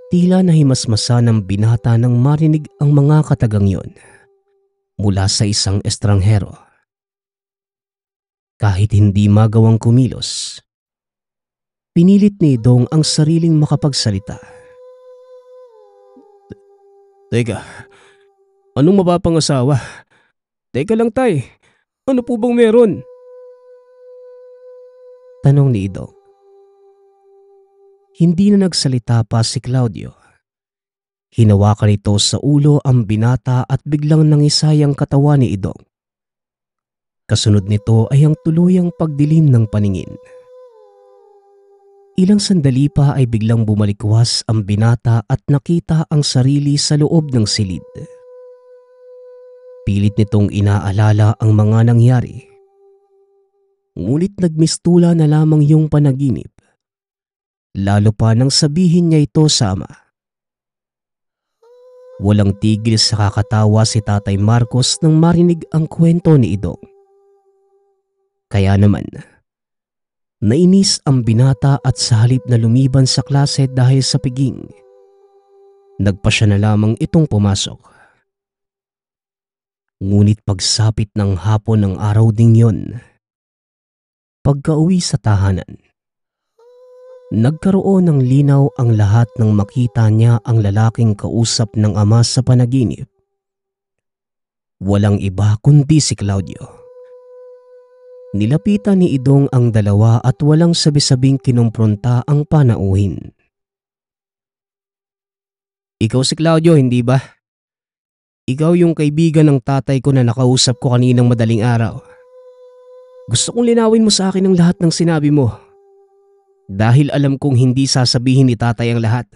Tila nahimasmasa ng binata nang marinig ang mga katagang yon mula sa isang estranghero. Kahit hindi magawang kumilos, pinilit ni Idong ang sariling makapagsalita. Teka, anong mapapang asawa? Teka lang tay, ano po bang meron? Tanong ni Idong. Hindi na nagsalita pa si Claudio. Hinawakan nito sa ulo ang binata at biglang nangisay ang katawan ni Idong. Kasunod nito ay ang tuluyang pagdilim ng paningin. Ilang sandali pa ay biglang bumalikwas ang binata at nakita ang sarili sa loob ng silid. Pilit nitong inaalala ang mga nangyari. Ngunit nagmistula na lamang yung panaginip lalo pa nang sabihin niya ito sa ama. Walang tigil sa kakatawa si Tatay Marcos nang marinig ang kwento ni Idong. Kaya naman, nainis ang binata at sa halip na lumiban sa klase dahil sa piging, nagpasya na lamang itong pumasok. Ngunit pagsapit ng hapon ng araw ding yon, pagka-uwi sa tahanan, nagkaroon ng linaw ang lahat nang makita niya ang lalaking kausap ng ama sa panaginip. Walang iba kundi si Claudio. Nilapitan ni Idong ang dalawa at walang sabi-sabing kinumpronta ang panauhin. Ikaw si Claudio, hindi ba? Ikaw yung kaibigan ng tatay ko na nakausap ko kaninang madaling araw. Gusto kong linawin mo sa akin ang lahat ng sinabi mo. Dahil alam kong hindi sasabihin ni tatay ang lahat.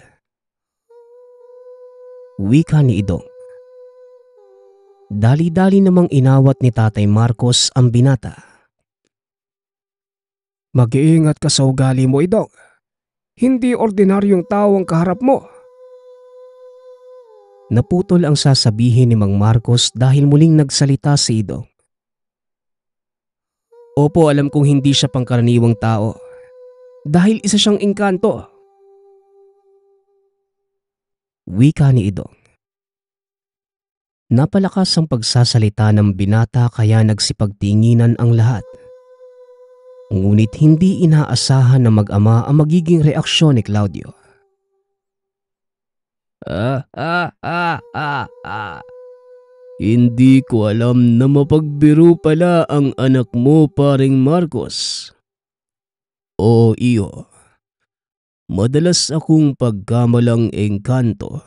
Wika ni Idong. Dali-dali namang inawat ni Tatay Marcos ang binata. Mag-iingat ka sa ugali mo, Idong. Hindi ordinaryong tao ang kaharap mo. Naputol ang sasabihin ni Mang Marcos dahil muling nagsalita si Idong. Opo, alam kong hindi siya pangkaraniwang tao. Dahil isa siyang engkanto. Wika ni Idong. Napalakas ang pagsasalita ng binata kaya nagsipagtinginan ang lahat. Ngunit hindi inaasahan ng mag-ama ang magiging reaksyon ni Claudio. Hindi ko alam na mapagbiro pala ang anak mo, paring Marcos. Oo, iyo. Madalas akong pagkamalang engkanto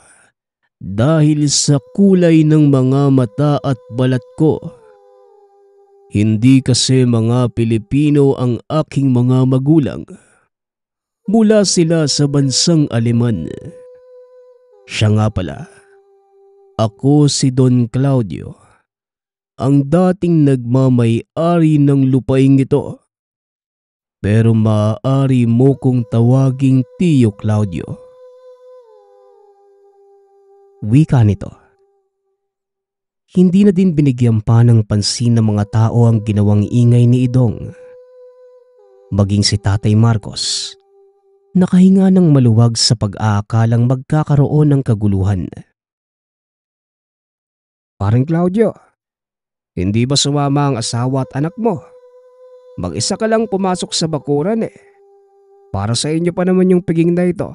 dahil sa kulay ng mga mata at balat ko. Hindi kasi mga Pilipino ang aking mga magulang. Mula sila sa bansang Aleman. Siya nga pala. Ako si Don Claudio, ang dating nagmamay-ari ng lupaing ito. Pero maaari mo kong tawaging Tiyo Claudio. Wika nito. Hindi na din binigyan pa ng pansin ng mga tao ang ginawang ingay ni Idong. Maging si Tatay Marcos, nakahinga ng maluwag sa pag-aakalang magkakaroon ng kaguluhan. Paring Claudio, hindi ba sumama ang asawa at anak mo? Mag-isa ka lang pumasok sa bakuran eh. Para sa inyo pa naman yung piging na ito.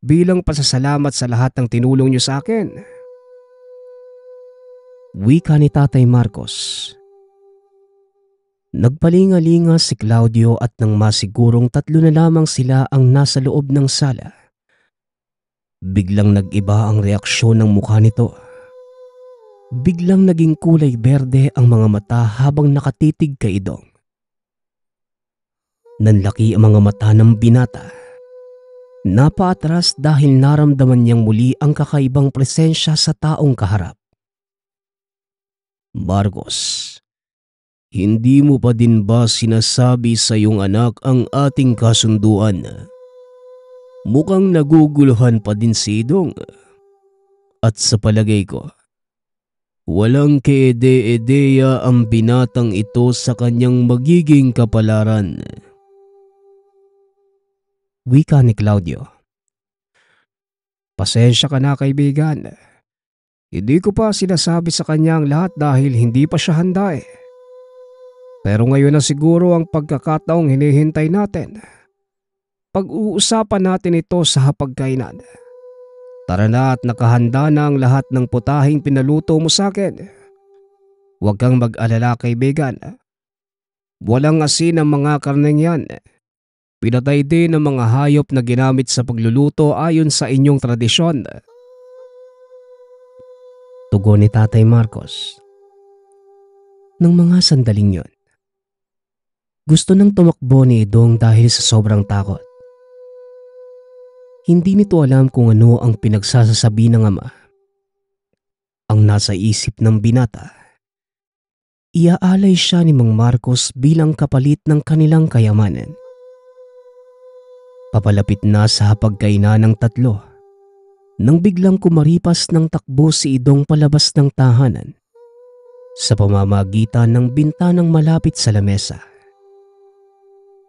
Bilang pasasalamat sa lahat ng tinulong niyo sa akin. Wika ni Tatay Marcos. Nagpalinga-linga si Claudio at nang masigurong tatlo na lamang sila ang nasa loob ng sala. Biglang nag-iba ang reaksyon ng mukha nito. Biglang naging kulay berde ang mga mata habang nakatitig kay Idong. Nanlaki ang mga mata ng binata. Napaatras dahil naramdaman niyang muli ang kakaibang presensya sa taong kaharap. Marcos, hindi mo pa din ba sinasabi sa iyong anak ang ating kasunduan? Mukhang naguguluhan pa din si Idong. At sa palagay ko, walang keede-edeya ang binatang ito sa kanyang magiging kapalaran. Wika ni Claudio. Pasensya ka na, kaibigan. Hindi ko pa sinasabi sa kanya ang lahat dahil hindi pa siya handa eh. Pero ngayon na siguro ang pagkakataong hinihintay natin. Pag-uusapan natin ito sa hapagkainan. Tara na at nakahanda na ang lahat ng putahing pinaluto mo sa akin. Huwag kang mag-alala, kaibigan. Walang asin ang mga karneng yan. Pinatay din ang mga hayop na ginamit sa pagluluto ayon sa inyong tradisyon. Tugon ni Tatay Marcos. Nang mga sandaling yon, gusto nang tumakbo ni Idong dahil sa sobrang takot. Hindi nito alam kung ano ang pinagsasasabi ng ama. Ang nasa isip ng binata, iaalay siya ni Mang Marcos bilang kapalit ng kanilang kayamanan. Papalapit na sa hapagkainan ng tatlo nang biglang kumaripas ng takbo si Idong palabas ng tahanan sa pamamagitan ng bintanang malapit sa lamesa.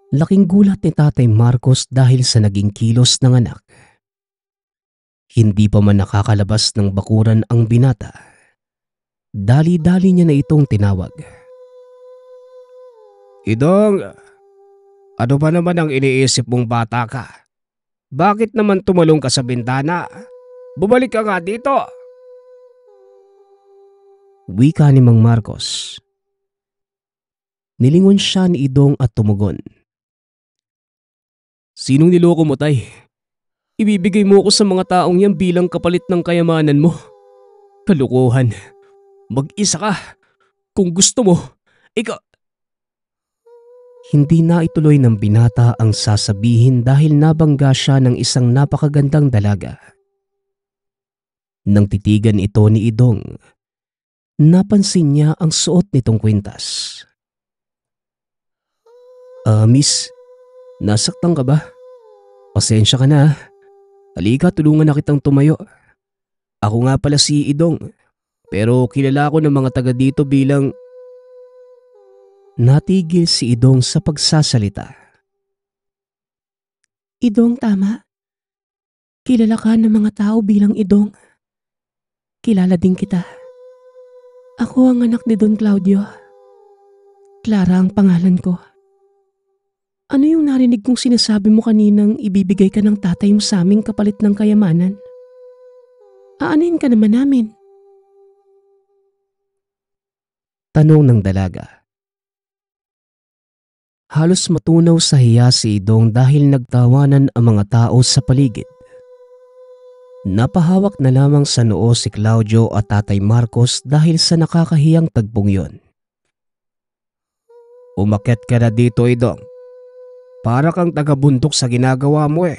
Laking gulat ni Tatay Marcos dahil sa naging kilos ng anak. Hindi pa man nakakalabas ng bakuran ang binata, dali-dali niya na itong tinawag. Idong, ano ba naman ang iniisip mong bata ka? Bakit naman tumalong ka sa bintana? Bumalik ka nga dito! Wika ni Mang Marcos. Nilingon siya ni Idong at tumugon. Sinong niloko mo, tay? Ibibigay mo ako sa mga taong yan bilang kapalit ng kayamanan mo. Kalukuhan. Mag-isa ka. Kung gusto mo, ikaw... Hindi na ituloy ng binata ang sasabihin dahil nabangga siya ng isang napakagandang dalaga. Nang titigan ito ni Idong, napansin niya ang suot nitong kwintas. Miss, nasaktan ka ba? Pasensya ka na. Halika, tulungan na kitang tumayo. Ako nga pala si Idong, pero kilala ko ng mga taga dito bilang... Natigil si Idong sa pagsasalita. Idong, tama. Kilala ka ng mga tao bilang Idong. Kilala din kita. Ako ang anak ni Don Claudio. Clara ang pangalan ko. Ano yung narinig kong sinasabi mo kaninang ibibigay ka ng tatay mo sa aming kapalit ng kayamanan? Aanin ka naman namin. Tanong ng dalaga. Halos matunaw sa hiya si Idong dahil nagtawanan ang mga tao sa paligid. Napahawak na lamang sa noo si Claudio at Tatay Marcos dahil sa nakakahiyang tagpong yon. Umakyat ka na dito, Idong. Para kang tagabundok sa ginagawa mo eh.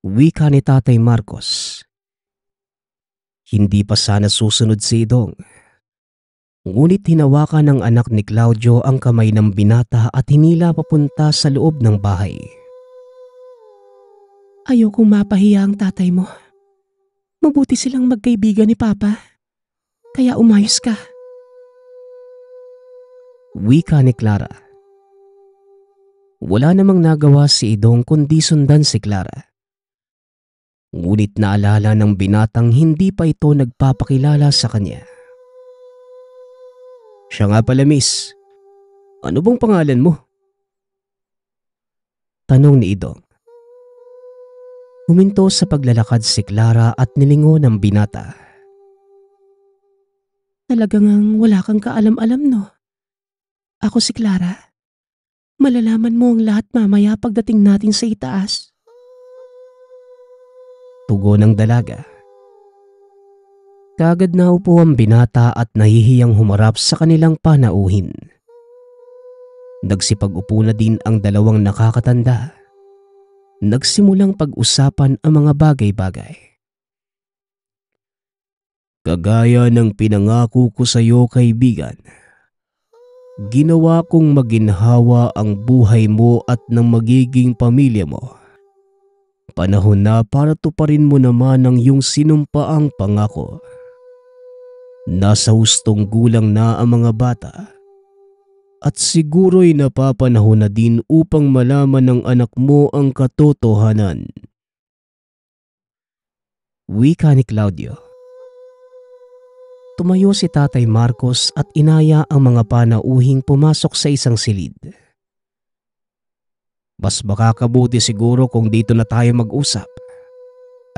Wika ni Tatay Marcos. Hindi pa sana susunod si Idong. Ngunit hinawakan ng anak ni Claudio ang kamay ng binata at hinila papunta sa loob ng bahay. Ayokong mapahiya ang tatay mo. Mabuti silang magkaibigan ni Papa. Kaya umayos ka. Wika ni Clara. Wala namang nagawa si Idong kundi sundan si Clara. Ngunit naalala ng binatang hindi pa ito nagpapakilala sa kanya. Siya nga pala, miss. Ano bang pangalan mo? Tanong ni Idong. Huminto sa paglalakad si Clara at nilingon ng binata. Talagang wala kang kaalam-alam, no? Ako si Clara. Malalaman mo ang lahat mamaya pagdating natin sa itaas. Tugon ng dalaga. Kaagad na upo ang binata at nahihiyang humarap sa kanilang panauhin. Nagsipag-upo na din ang dalawang nakakatanda. Nagsimulang pag-usapan ang mga bagay-bagay. Kagaya ng pinangako ko sa iyo, kaibigan, ginawa kong maginhawa ang buhay mo at ng magiging pamilya mo. Panahon na para tuparin mo naman ang iyong sinumpaang pangako. Nasa hustong gulang na ang mga bata at siguro'y napapanahon na din upang malaman ng anak mo ang katotohanan. Wika ni Claudio. Tumayo si Tatay Marcos at inaya ang mga panauhing pumasok sa isang silid. Mas makakabuti siguro kung dito na tayo mag-usap.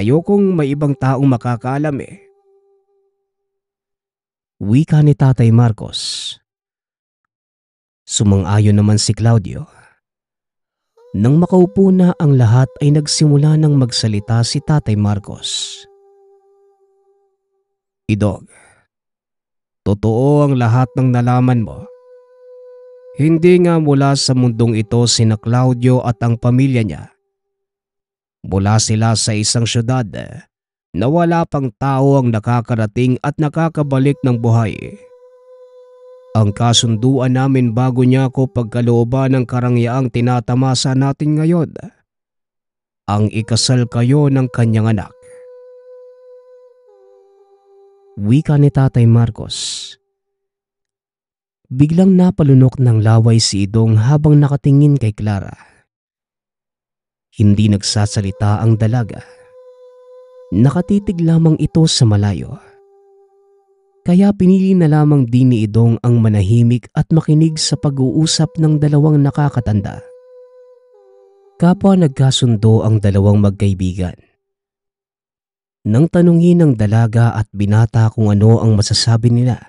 Ayokong may ibang taong makakaalam eh. Wika ni Tatay Marcos. Sumang-ayon naman si Claudio. Nang makaupo na ang lahat ay nagsimula ng magsalita si Tatay Marcos. Idong, totoo ang lahat ng nalaman mo. Hindi nga mula sa mundong ito sina Claudio at ang pamilya niya. Mula sila sa isang syudad na wala pang tao ang nakakarating at nakakabalik ng buhay. Ang kasunduan namin bago niya ako pagkalooban ng karangyaang tinatamasa natin ngayon, ang ikasal kayo ng kanyang anak. Wika ni Tatay Marcos. Biglang napalunok ng laway si Idong habang nakatingin kay Clara. Hindi nagsasalita ang dalaga. Nakatitig lamang ito sa malayo. Kaya pinili na lamang din ni Idong ang manahimik at makinig sa pag-uusap ng dalawang nakakatanda. Kapwa nagkasundo ang dalawang magkaibigan. Nang tanungin ng dalaga at binata kung ano ang masasabi nila,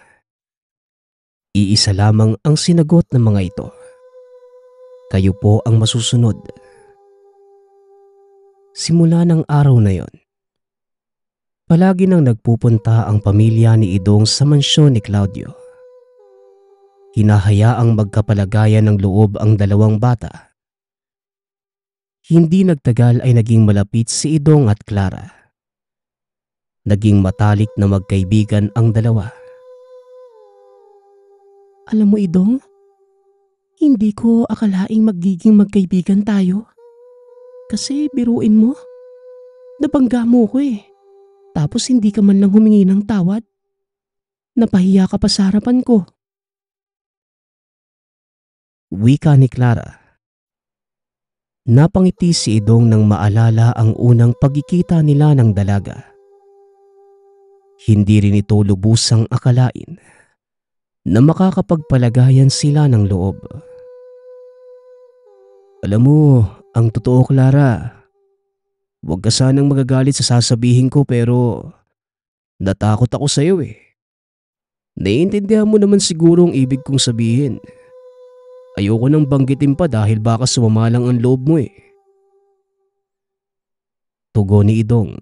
iisa lamang ang sinagot ng mga ito. Kayo po ang masusunod. Simula ng araw na yon, palagi nang nagpupunta ang pamilya ni Idong sa mansyon ni Claudio. Hinahayaang magkapalagayan ng loob ang dalawang bata. Hindi nagtagal ay naging malapit si Idong at Clara. Naging matalik na magkaibigan ang dalawa. Alam mo, Idong, hindi ko akalaing magiging magkaibigan tayo. Kasi biruin mo, nabangga mo ko eh. Tapos hindi ka man lang humingi ng tawad. Napahiya ka pa sa harapan ko. Wika ni Clara. Napangiti si Idong nang maalala ang unang pagkikita nila ng dalaga. Hindi rin ito lubusang akalain na makakapagpalagayan sila ng loob. Alam mo, ang totoo, Clara, huwag ka sanang magagalit sa sasabihin ko pero natakot ako sa iyo eh. Naiintindihan mo naman siguro ang ibig kong sabihin. Ayoko nang banggitin pa dahil baka sumama lang ang loob mo eh. Tugon ni Idong.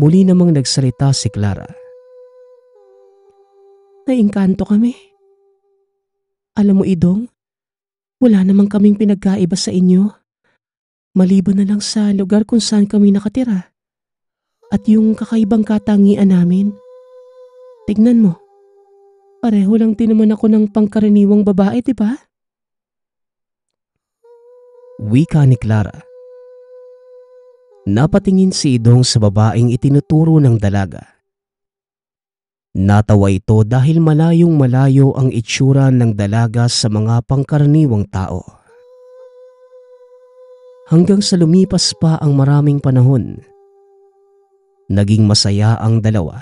Muli namang nagsalita si Clara. Naingkanto kami. Alam mo, Idong, wala namang kaming pinagkaiba sa inyo. Maliban na lang sa lugar kung saan kami nakatira. At yung kakaibang katangian namin. Tignan mo, pareho lang din naman ako ng pangkaraniwang babae, diba? Wika ni Clara. Napatingin si Idong sa babaeng itinuturo ng dalaga. Natawa ito dahil malayong malayo ang itsura ng dalaga sa mga pangkaraniwang tao. Hanggang sa lumipas pa ang maraming panahon, naging masaya ang dalawa.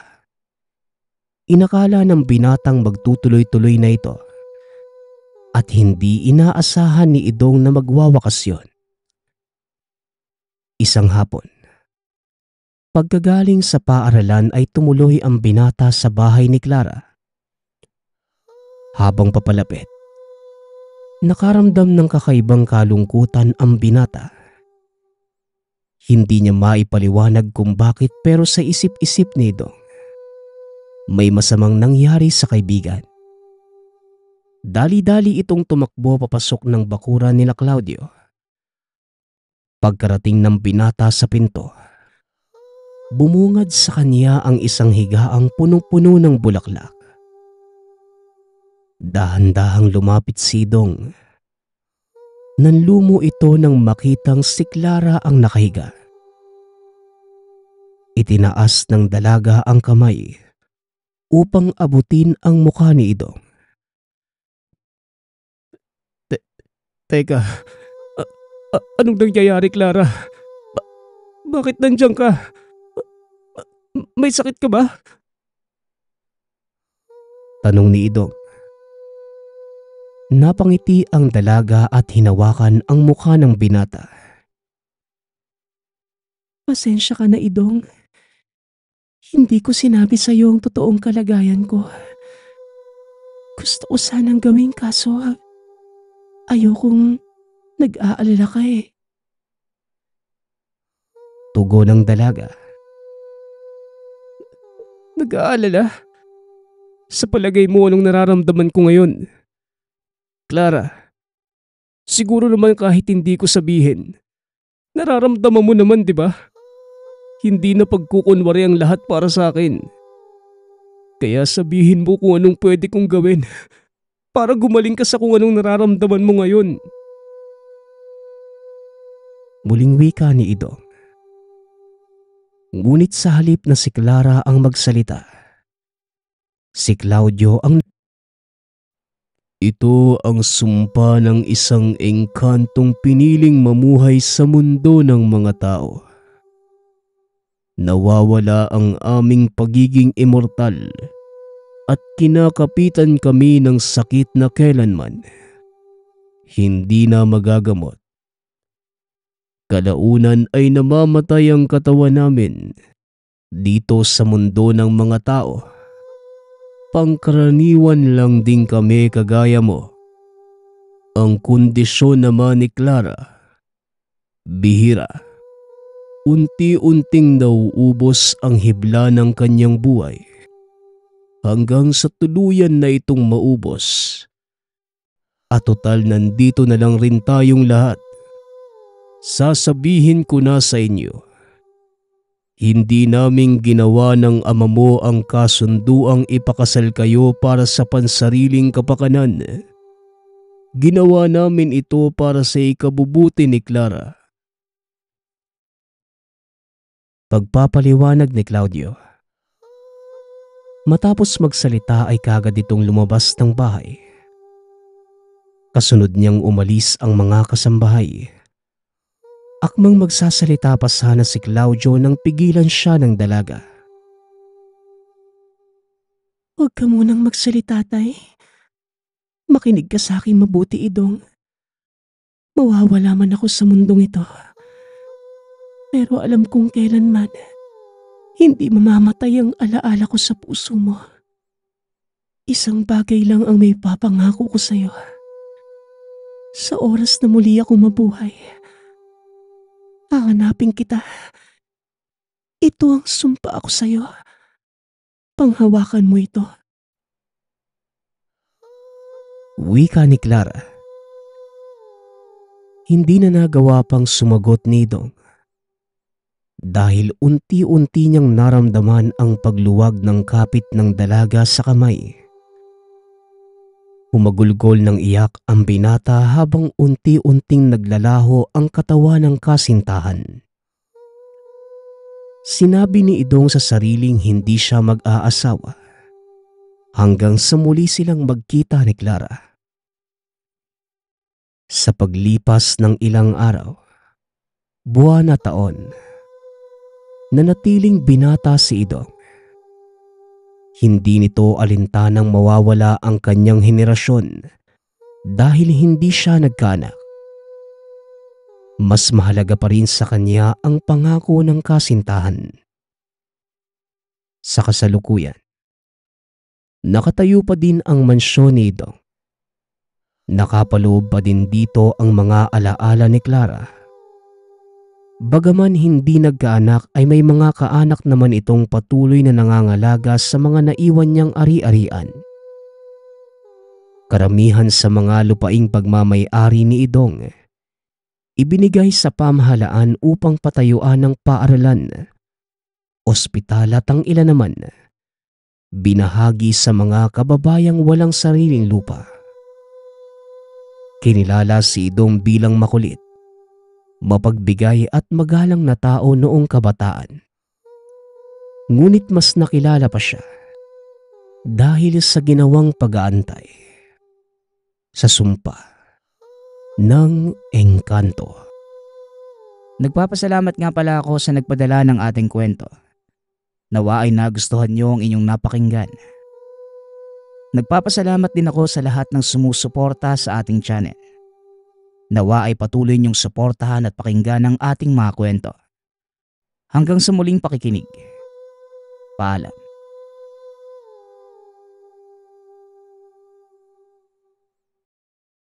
Inakala ng binatang magtutuloy-tuloy na ito at hindi inaasahan ni Idong na magwawakas yun. Isang hapon, pagkagaling sa paaralan ay tumuloy ang binata sa bahay ni Clara. Habang papalapit, nakaramdam ng kakaibang kalungkutan ang binata. Hindi niya maipaliwanag kung bakit pero sa isip-isip ni Idong, may masamang nangyari sa kaibigan. Dali-dali itong tumakbo papasok ng bakuran nila Claudio. Pagkarating ng binata sa pinto, bumungad sa kanya ang isang higaang punong-puno ng bulaklak. Dahan-dahang lumapit si Idong. Nanlumo ito nang makitang si Clara ang nakahiga. Itinaas ng dalaga ang kamay upang abutin ang mukha ni Idong. Teka, anong nangyayari, Clara? Bakit nandiyan ka? May sakit ka ba? Tanong ni Idong. Napangiti ang dalaga at hinawakan ang mukha ng binata. Pasensya ka na, Idong. Hindi ko sinabi sa iyo ang totoong kalagayan ko. Gusto ko sanang gawin kaso ayokong nag-aalala ka eh. Tugon ng dalaga. Nag-aalala? Sa palagay mo anong nararamdaman ko ngayon? Clara, siguro naman kahit hindi ko sabihin, nararamdaman mo naman, di ba? Hindi na pagkukunwari ang lahat para sa akin. Kaya sabihin mo kung anong pwede kong gawin para gumaling ka sa kung anong nararamdaman mo ngayon. Muling wika ni Idong. Ngunit sa halip na si Clara ang magsalita, si Claudio ang ito ang sumpa ng isang engkantong piniling mamuhay sa mundo ng mga tao. Nawawala ang aming pagiging immortal at kinakapitan kami ng sakit na kailanman hindi na magagamot. Kalaunan ay namamatay ang katawan namin dito sa mundo ng mga tao. Pangkaraniwan lang din kami kagaya mo. Ang kondisyon naman ni Clara, bihira. Unti-unting nauubos ang hibla ng kanyang buhay hanggang sa tuluyan na itong maubos. At total nandito na lang rin tayong lahat. Sasabihin ko na sa inyo, hindi naming ginawa ng ama mo ang kasunduang ipakasal kayo para sa pansariling kapakanan. Ginawa namin ito para sa ikabubuti ni Clara. Pagpapaliwanag ni Claudio. Matapos magsalita ay kagad itong lumabas ng bahay. Kasunod niyang umalis ang mga kasambahay. Akmang magsasalita pa sana si Claudio nang pigilan siya ng dalaga. Huwag ka munang magsalita, Tay. Makinig ka sa akin mabuti, Idong. Mawawala man ako sa mundong ito. Pero alam kong kailanman, hindi mamamatay ang alaala ko sa puso mo. Isang bagay lang ang may papangako ko sa'yo. Sa oras na muli ako mabuhay, hahanapin kita. Ito ang sumpa ako sa'yo. Panghawakan mo ito. Wika ni Clara. Hindi na nagawa pang sumagot ni Idong dahil unti-unti niyang naramdaman ang pagluwag ng kapit ng dalaga sa kamay. Humagulgol ng iyak ang binata habang unti-unting naglalaho ang katawan ng kasintahan. Sinabi ni Idong sa sariling hindi siya mag-aasawa hanggang sa muli silang magkita ni Clara. Sa paglipas ng ilang araw, buwan na taon, nanatiling binata si Idong. Hindi nito alintanang mawawala ang kanyang henerasyon dahil hindi siya nagkaanak. Mas mahalaga pa rin sa kanya ang pangako ng kasintahan. Sa kasalukuyan, nakatayo pa din ang mansyon ni Idong. Nakapaloob pa din dito ang mga alaala ni Clara. Bagaman hindi nagkaanak ay may mga kaanak naman itong patuloy na nangangalaga sa mga naiwan niyang ari-arian. Karamihan sa mga lupaing pagmamay-ari ni Idong, ibinigay sa pamahalaan upang patayuan ng paaralan, ospital at ang ilan naman, binahagi sa mga kababayang walang sariling lupa. Kinilala si Idong bilang makulit, mapagbigay at magalang na tao noong kabataan. Ngunit mas nakilala pa siya dahil sa ginawang pag-aantay sa sumpa ng engkanto. Nagpapasalamat nga pala ako sa nagpadala ng ating kwento. Nawa ay nagustuhan niyo ang inyong napakinggan. Nagpapasalamat din ako sa lahat ng sumusuporta sa ating channel. Nawa ay patuloy niyong suportahan at pakinggan ang ating mga kwento. Hanggang sa muling pakikinig. Paalam.